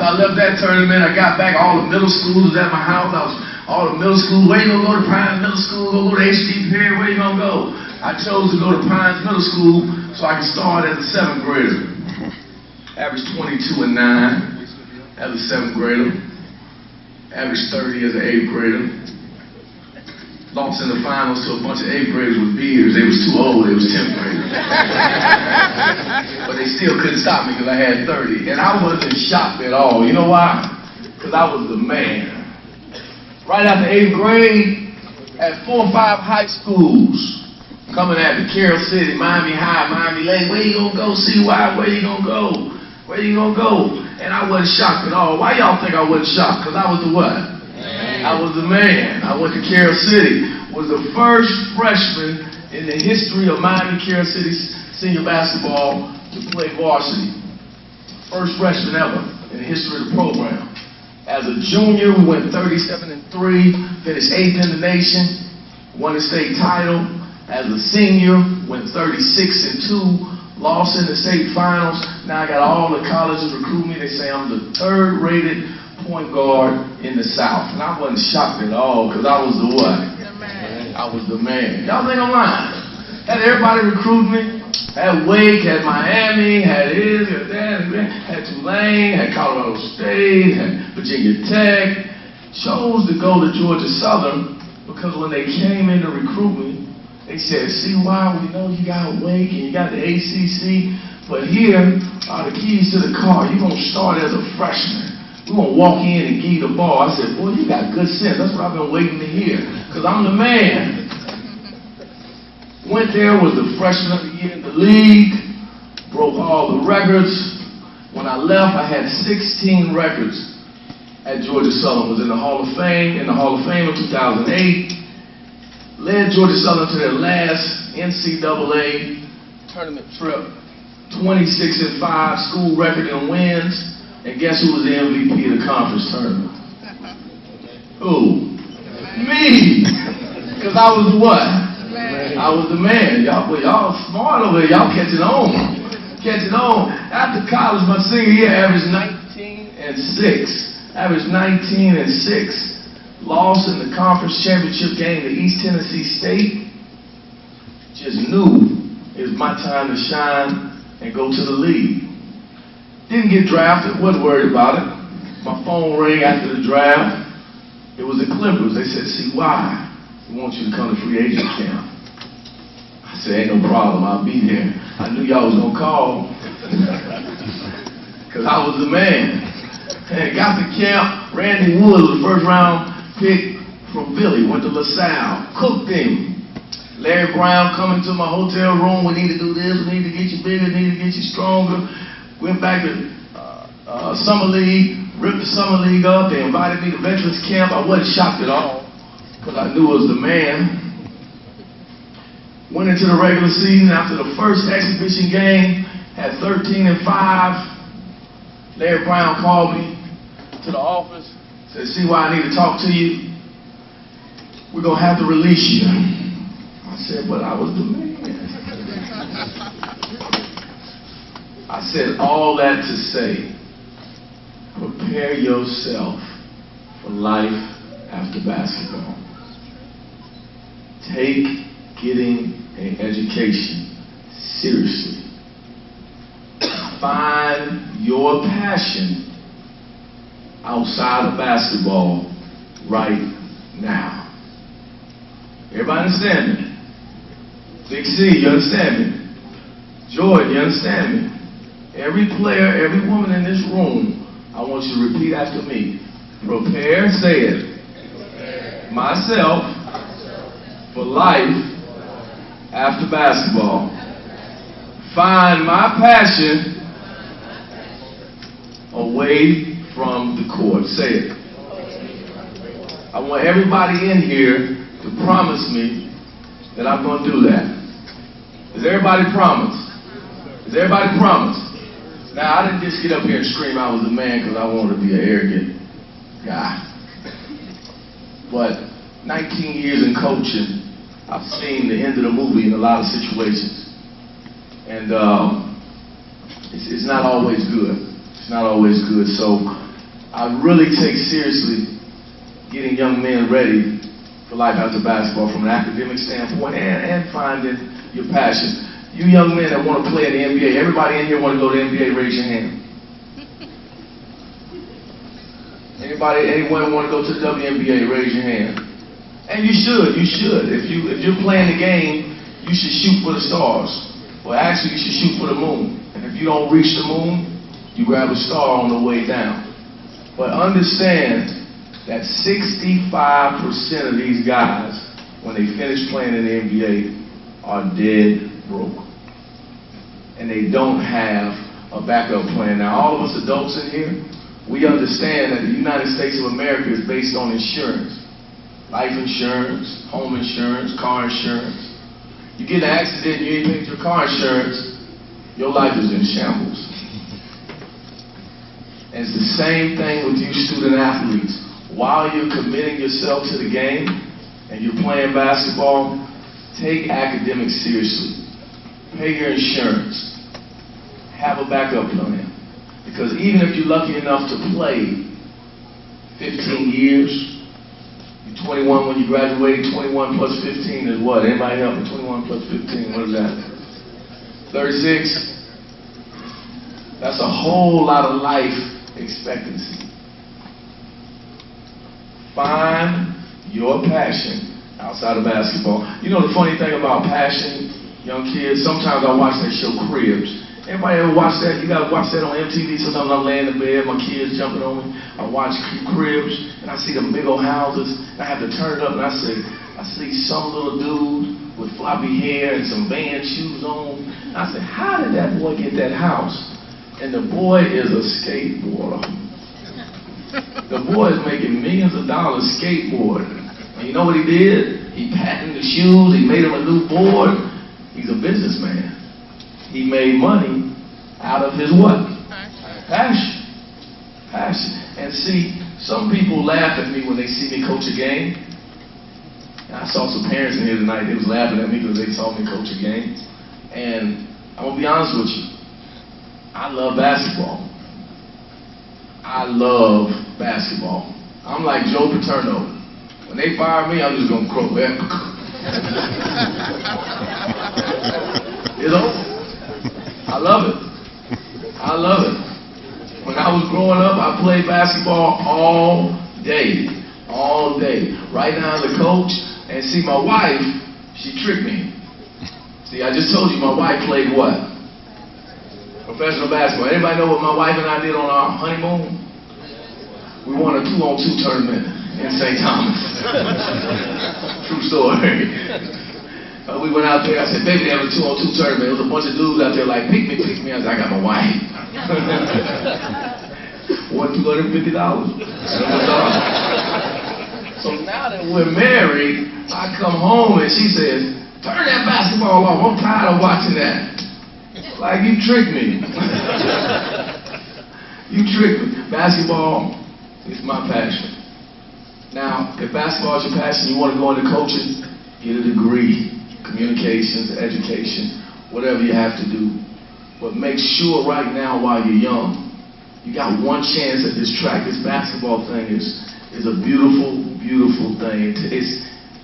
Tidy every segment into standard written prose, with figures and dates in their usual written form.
After I left that tournament, I got back. All the middle schools was at my house. All the middle schools, where you gonna go to Pines Middle School? Go to HD Perry, where you gonna go? I chose to go to Pines Middle School so I could start as a 7th grader. Averaged 22 and 9 as a 7th grader. Averaged 30 as an 8th grader. Lost in the finals to a bunch of 8th graders with beards. They was too old, they was 10th graders. But they still couldn't stop me because I had 30. And I wasn't shocked at all. You know why? Because I was the man. Right after 8th grade, at 4 or 5 high schools, coming at the Carroll City, Miami High, Miami Lake, where you gonna go? CY, where you gonna go? Where you gonna go? And I wasn't shocked at all. Why y'all think I wasn't shocked? Because I was the what? I was the man. I went to Carroll City. Was the first freshman in the history of Miami Carroll City senior basketball to play varsity. First freshman ever in the history of the program. As a junior, we went 37-3, finished 8th in the nation, won the state title. As a senior, went 36-2, lost in the state finals. Now I got all the colleges recruit me. They say I'm the 3rd-rated point guard in the South. And I wasn't shocked at all because I was the what? I was the man. Y'all think I'm lying? Had everybody recruit me. Had Wake, had Miami, had this, had that, had Tulane, had Colorado State, had Virginia Tech. Chose to go to Georgia Southern because when they came in to recruit me, they said, CY, we know you got Wake and you got the ACC, but here are the keys to the car. You're going to start as a freshman. We're going to walk in and give you the ball. I said, boy, you got good sense. That's what I've been waiting to hear because I'm the man. Went there, was the freshman of the year in the league, broke all the records. When I left, I had 16 records at Georgia Southern. Was in the Hall of Fame, in 2008. Led Georgia Southern to their last NCAA tournament trip. 26-5, school record in wins. And guess who was the MVP of the conference tournament? Who? Me! Because I was the what? I was the man. Y'all smart over here. Y'all catching on. Catching on. After college, my senior year, averaged 19-6. Averaged 19-6. Lost in the conference championship game to East Tennessee State. Just knew it was my time to shine and go to the league. Didn't get drafted. Wasn't worried about it. My phone rang after the draft. It was the Clippers. They said, CY, we want you to come to free agent camp. I said, ain't no problem, I'll be there. I knew y'all was gonna call. Cause I was the man. And got to camp. Randy Wood was the 1st round pick from Philly, went to LaSalle, cooked him. Larry Brown coming to my hotel room, we need to do this, we need to get you bigger, we need to get you stronger. Went back to Summer League, ripped the Summer League up, they invited me to Veterans Camp. I wasn't shocked at all, because I knew I was the man. Went into the regular season after the first exhibition game, had 13-5. Larry Brown called me to the office, said, CY, I need to talk to you. We're going to have to release you. I said, but I was the man. I said all that to say, prepare yourself for life after basketball. Take getting an education seriously. Find your passion outside of basketball right now. Everybody understand me? Big C, you understand me? Jordan, you understand me? Every player, every woman in this room, I want you to repeat after me. Prepare, say it. Myself for life after basketball. Find my passion away from the court. Say it. I want everybody in here to promise me that I'm going to do that. Does everybody promise? Does everybody promise? Now, I didn't just get up here and scream I was the man because I wanted to be an arrogant guy. But 19 years in coaching, I've seen the end of the movie in a lot of situations. And it's not always good. It's not always good. So I really take seriously getting young men ready for life after basketball from an academic standpoint and finding your passion. You young men that want to play in the NBA, everybody in here want to go to the NBA, raise your hand. Anyone want to go to the WNBA, raise your hand. And you should. If you're playing the game, you should shoot for the stars. Well, actually, you should shoot for the moon. And if you don't reach the moon, you grab a star on the way down. But understand that 65% of these guys, when they finish playing in the NBA, are dead broke. And they don't have a backup plan. Now, all of us adults in here, we understand that the United States of America is based on insurance. Life insurance, home insurance, car insurance. You get in an accident and you ain't paid your car insurance, your life is in shambles. And it's the same thing with you student athletes. While you're committing yourself to the game and you're playing basketball, take academics seriously. Pay your insurance. Have a backup plan. Because even if you're lucky enough to play 15 years, you're 21 when you graduate, 21 plus 15 is what? Anybody help me? 21 plus 15, what is that? 36? That's a whole lot of life expectancy. Find your passion outside of basketball. You know the funny thing about passion, young kids, sometimes I watch that show Cribs. Anybody ever watch that? You gotta watch that on MTV. Sometimes I'm laying in bed, my kids jumping on me. I watch Cribs, and I see them big old houses, and I have to turn it up, and I see some little dude with floppy hair and some band shoes on. And I said, how did that boy get that house? And the boy is a skateboarder. The boy is making millions of dollars skateboarding. And you know what he did? He patented the shoes, he made him a new board. He's a businessman. He made money out of his what? Passion. Passion. And see, some people laugh at me when they see me coach a game. And I saw some parents in here tonight, they was laughing at me because they saw me coach a game. And I'm going to be honest with you. I love basketball. I love basketball. I'm like Joe Paterno. When they fire me, I'm just going to croak back. It's over. I love it. I love it. When I was growing up, I played basketball all day. All day. Right now as a coach, and see my wife, she tricked me. See, I just told you my wife played what? Professional basketball. Anybody know what my wife and I did on our honeymoon? We won a 2-on-2 tournament in St. Thomas. True story. We went out there, I said, baby, they have a 2-on-2 tournament. There was a bunch of dudes out there like, pick me. I said, I got my wife. Won $250. So now that we're married, I come home and she says, turn that basketball off. I'm tired of watching that. Like, you tricked me. You tricked me. Basketball is my passion. Now, if basketball is your passion, you want to go into coaching, get a degree. Communications, education, whatever you have to do. But make sure right now while you're young, you got one chance at this track. This basketball thing is a beautiful, beautiful thing.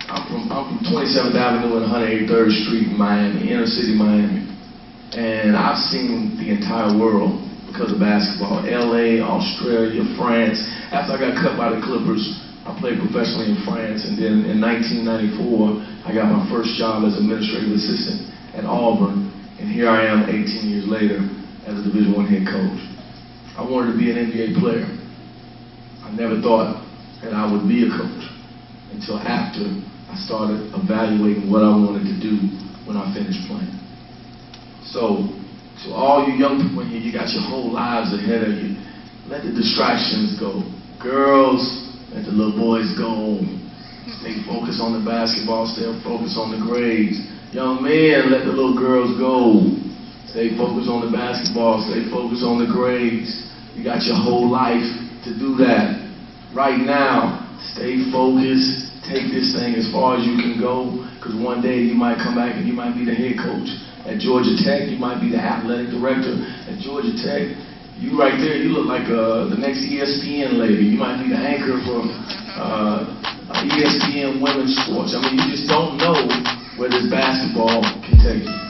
I'm from 27th Avenue and 183rd Street in Miami, inner city Miami. And I've seen the entire world because of basketball. LA, Australia, France. After I got cut by the Clippers, I played professionally in France, and then in 1994, I got my first job as administrative assistant at Auburn, and here I am 18 years later as a Division I head coach. I wanted to be an NBA player. I never thought that I would be a coach until after I started evaluating what I wanted to do when I finished playing. So, to all you young people in here, you got your whole lives ahead of you. Let the distractions go. Girls, let the little boys go. Stay focused on the basketball, stay focused on the grades. Young men, let the little girls go. Stay focused on the basketball, stay focused on the grades. You got your whole life to do that. Right now, stay focused. Take this thing as far as you can go, because one day you might come back and you might be the head coach. At Georgia Tech, you might be the athletic director. At Georgia Tech, You right there, you look like the next ESPN lady. You might be the anchor for ESPN women's sports. I mean, you just don't know where this basketball can take you.